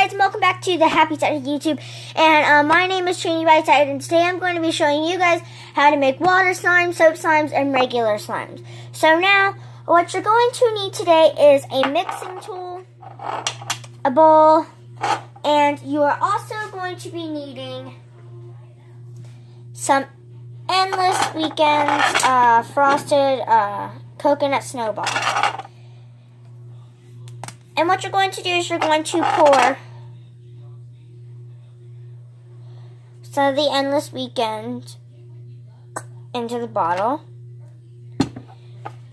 guys, and welcome back to the happy side of YouTube. And my name is Trini Brightside, and today I'm going to be showing you guys how to make water slimes, soap slimes, and regular slimes. So now, what you're going to need today is a mixing tool, a bowl, and you are also going to be needing some Endless Weekends frosted coconut snowball. And what you're going to do is you're going to pour some of the Endless Weekend into the bottle.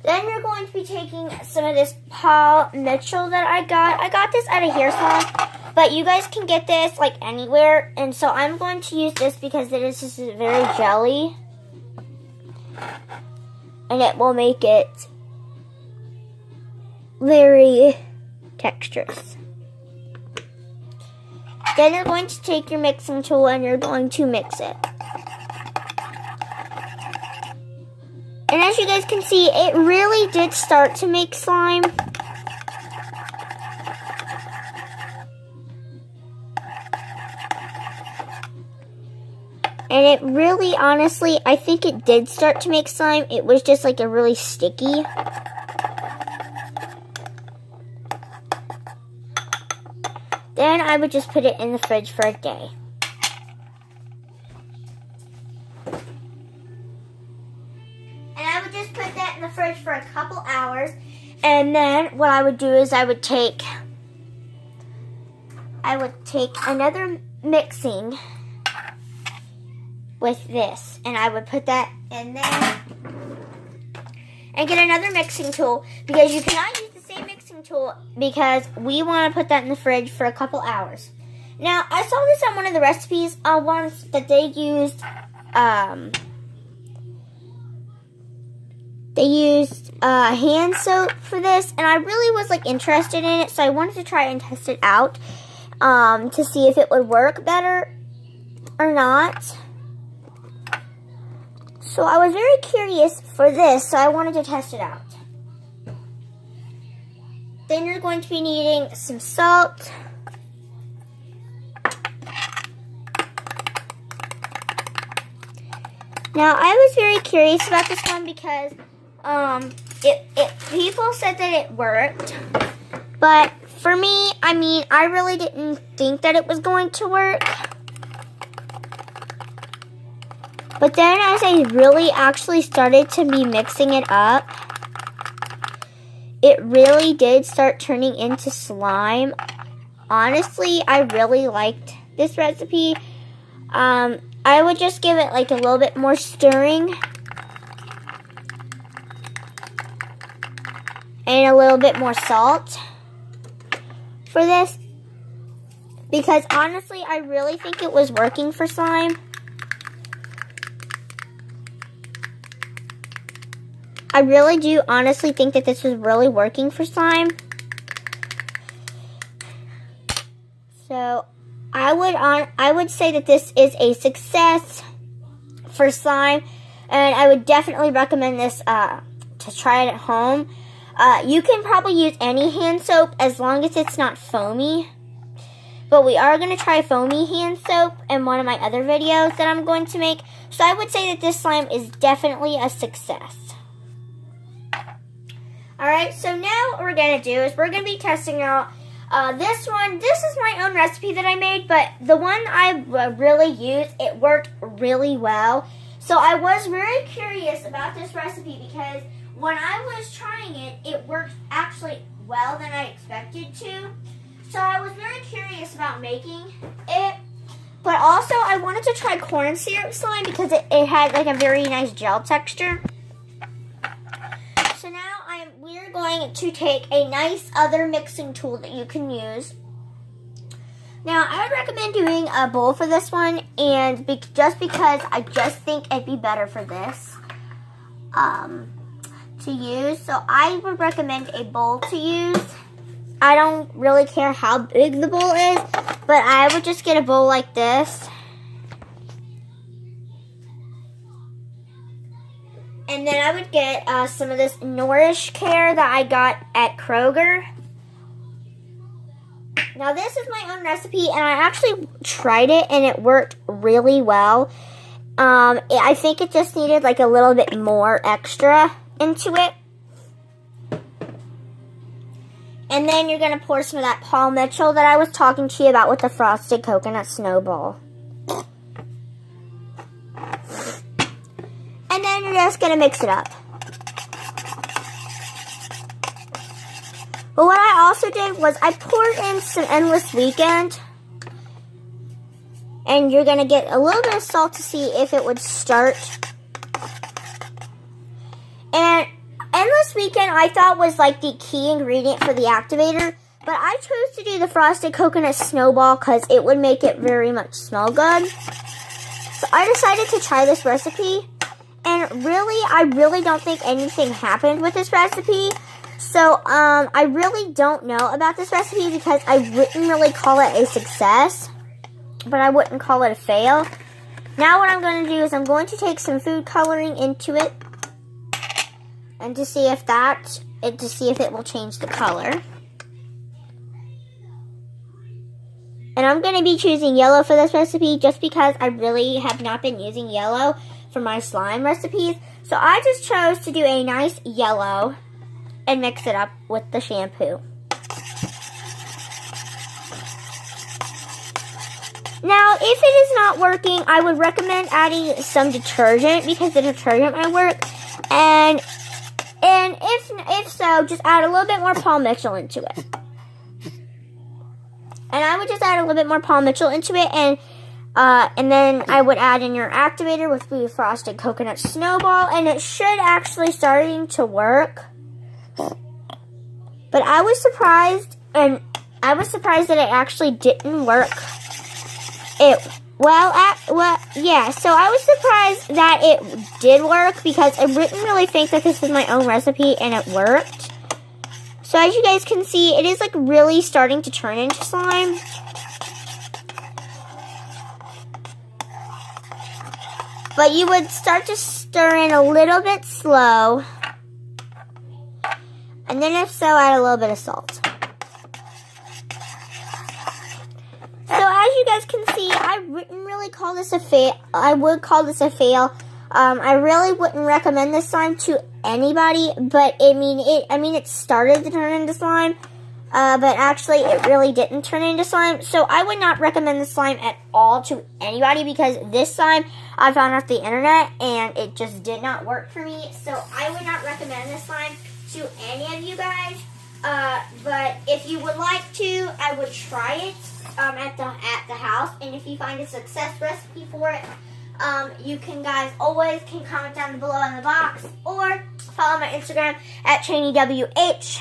Then you're going to be taking some of this Paul Mitchell that I got. I got this at a hair salon, but you guys can get this like anywhere. And so I'm going to use this because it is just very jelly. And it will make it very texturous. Then you're going to take your mixing tool and you're going to mix it. And as you guys can see, it really did start to make slime. And it really, honestly, I think it did start to make slime. It was just like a really sticky. Then I would just put it in the fridge for a day. And I would just put that in the fridge for a couple hours. And then what I would do is I would take another mixing with this. And I would put that in there. And get another mixing tool because you cannot use the same mixing tool because we want to put that in the fridge for a couple hours. Now, I saw this on one of the recipes once that they used hand soap for this, and I really was like interested in it, so I wanted to try and test it out to see if it would work better or not. So I was very curious for this, so I wanted to test it out. Then you're going to be needing some salt. Now, I was very curious about this one because people said that it worked. But for me, I really didn't think that it was going to work. But then as I really actually started to be mixing it up, it really did start turning into slime. Honestly, I really liked this recipe. I would just give it like a little bit more stirring. And a little bit more salt for this. Because honestly, I really think it was working for slime. I really do honestly think that this was really working for slime. So I would say that this is a success for slime, and I would definitely recommend this to try it at home. You can probably use any hand soap as long as it's not foamy. But we are going to try foamy hand soap in one of my other videos that I'm going to make. So I would say that this slime is definitely a success. Alright, so now what we're going to do is we're going to be testing out this one. This is my own recipe that I made, but the one I really used, it worked really well. So I was very curious about this recipe because when I was trying it, it worked actually well than I expected to. So I was very curious about making it. But also I wanted to try corn syrup slime because it had like a very nice gel texture. So now we're going to take a nice other mixing tool that you can use. Now, I would recommend doing a bowl for this one, and just because I just think it'd be better for this to use. So I would recommend a bowl to use. I don't really care how big the bowl is, but I would just get a bowl like this. And then I would get some of this Nourish Care that I got at Kroger. Now this is my own recipe, and I actually tried it, and it worked really well. I think it just needed like a little bit more extra into it. And then you're going to pour some of that Paul Mitchell that I was talking to you about with the frosted coconut snowball. And then you're just going to mix it up. But what I also did was I poured in some Endless Weekend. And you're going to get a little bit of salt to see if it would start. And Endless Weekend I thought was like the key ingredient for the activator. But I chose to do the frosted coconut snowball because it would make it very much smell good. So I decided to try this recipe. And really, I really don't think anything happened with this recipe. So, I really don't know about this recipe because I wouldn't really call it a success. But I wouldn't call it a fail. Now what I'm going to do is I'm going to take some food coloring into it. And to see if it will change the color. And I'm going to be choosing yellow for this recipe just because I really have not been using yellow for my slime recipes. So I just chose to do a nice yellow and mix it up with the shampoo. Now, if it is not working, I would recommend adding some detergent because the detergent might work. And if so, just add a little bit more Paul Mitchell into it. And I would just add a little bit more Paul Mitchell into it, and then I would add in your activator with Blue Frosted Coconut Snowball, and it should actually starting to work. But I was surprised that it actually didn't work. Yeah, so I was surprised that it did work because I didn't really think that this was my own recipe and it worked. So as you guys can see, it is like really starting to turn into slime. But you would start to stir in a little bit slow. And then if so, add a little bit of salt. So as you guys can see, I wouldn't really call this a fail. I would call this a fail. I really wouldn't recommend this slime to anybody, but it started to turn into slime, but actually it really didn't turn into slime. So I would not recommend this slime at all to anybody because this slime I found off the internet and it just did not work for me. So I would not recommend this slime to any of you guys. But if you would like to, I would try it at the house, and if you find a success recipe for it, you guys always can comment down below in the box or follow my Instagram at ChaneyWH,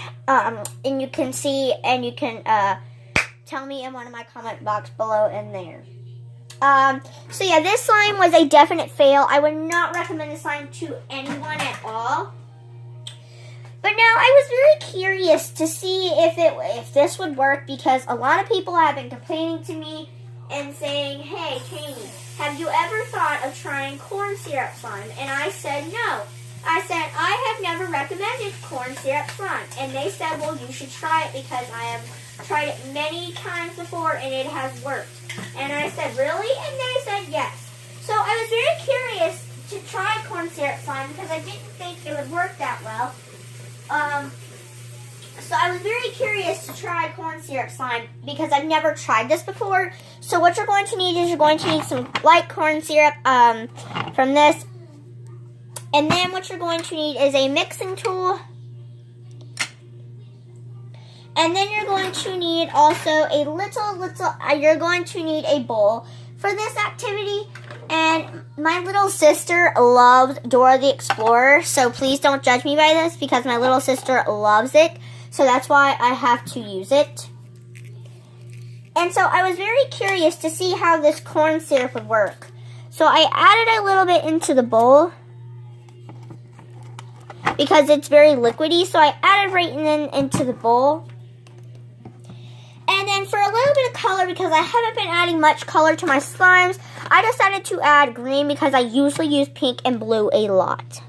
and you can see and you can tell me in one of my comment box below in there. So yeah, this slime was a definite fail. I would not recommend this slime to anyone at all. But now I was very curious to see if this would work because a lot of people have been complaining to me and saying, "Hey, Chaney, have you ever thought of trying corn syrup slime?" And I said no. I said I have never recommended corn syrup slime, and they said, "Well, you should try it because I have tried it many times before and it has worked." And I said, "Really?" And they said yes. So I was very curious to try corn syrup slime because I didn't think it would work that well. So I was very curious to try corn syrup slime because I've never tried this before. So what you're going to need is you're going to need some light corn syrup from this. And then what you're going to need is a mixing tool. And then you're going to need also you're going to need a bowl for this activity. And my little sister loves Dora the Explorer, so please don't judge me by this because my little sister loves it. So that's why I have to use it. And so I was very curious to see how this corn syrup would work. So I added a little bit into the bowl because it's very liquidy. So I added right into the bowl. And then for a little bit of color, because I haven't been adding much color to my slimes, I decided to add green because I usually use pink and blue a lot.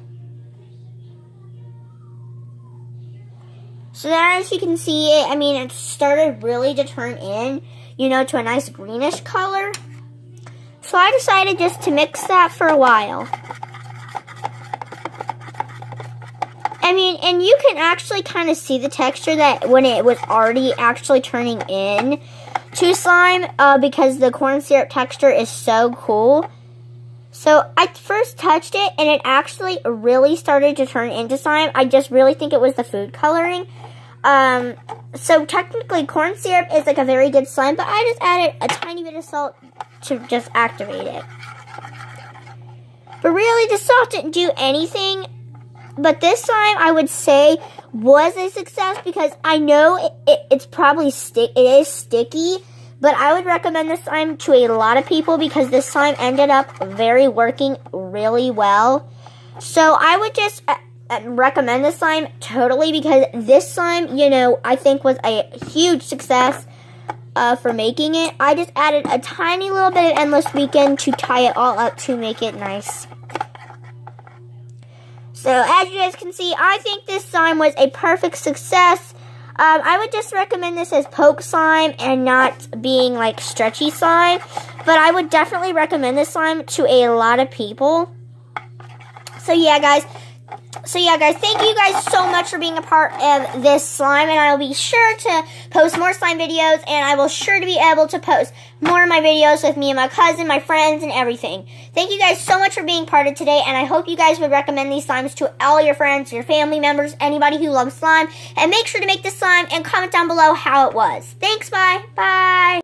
So then as you can see it, I mean, it started really to turn in, you know, to a nice greenish color. So I decided just to mix that for a while. I mean, and you can actually kind of see the texture that when it was already actually turning in to slime because the corn syrup texture is so cool. So I first touched it and it actually really started to turn into slime. I just really think it was the food coloring. So technically corn syrup is like a very good slime, but I just added a tiny bit of salt to just activate it. But really the salt didn't do anything. But this slime I would say was a success because I know it's probably it is sticky. But I would recommend this slime to a lot of people because this slime ended up working really well. So I would just recommend this slime totally because this slime, you know, I think was a huge success for making it. I just added a tiny little bit of Endless Weekend to tie it all up to make it nice. So as you guys can see, I think this slime was a perfect success. I would just recommend this as poke slime and not being like stretchy slime. But I would definitely recommend this slime to a lot of people. So yeah, guys, thank you guys so much for being a part of this slime. And I will be sure to post more slime videos. And I will sure to be able to post more of my videos with me and my cousin, my friends, and everything. Thank you guys so much for being part of today. And I hope you guys would recommend these slimes to all your friends, your family members, anybody who loves slime. And make sure to make this slime and comment down below how it was. Thanks, bye. Bye.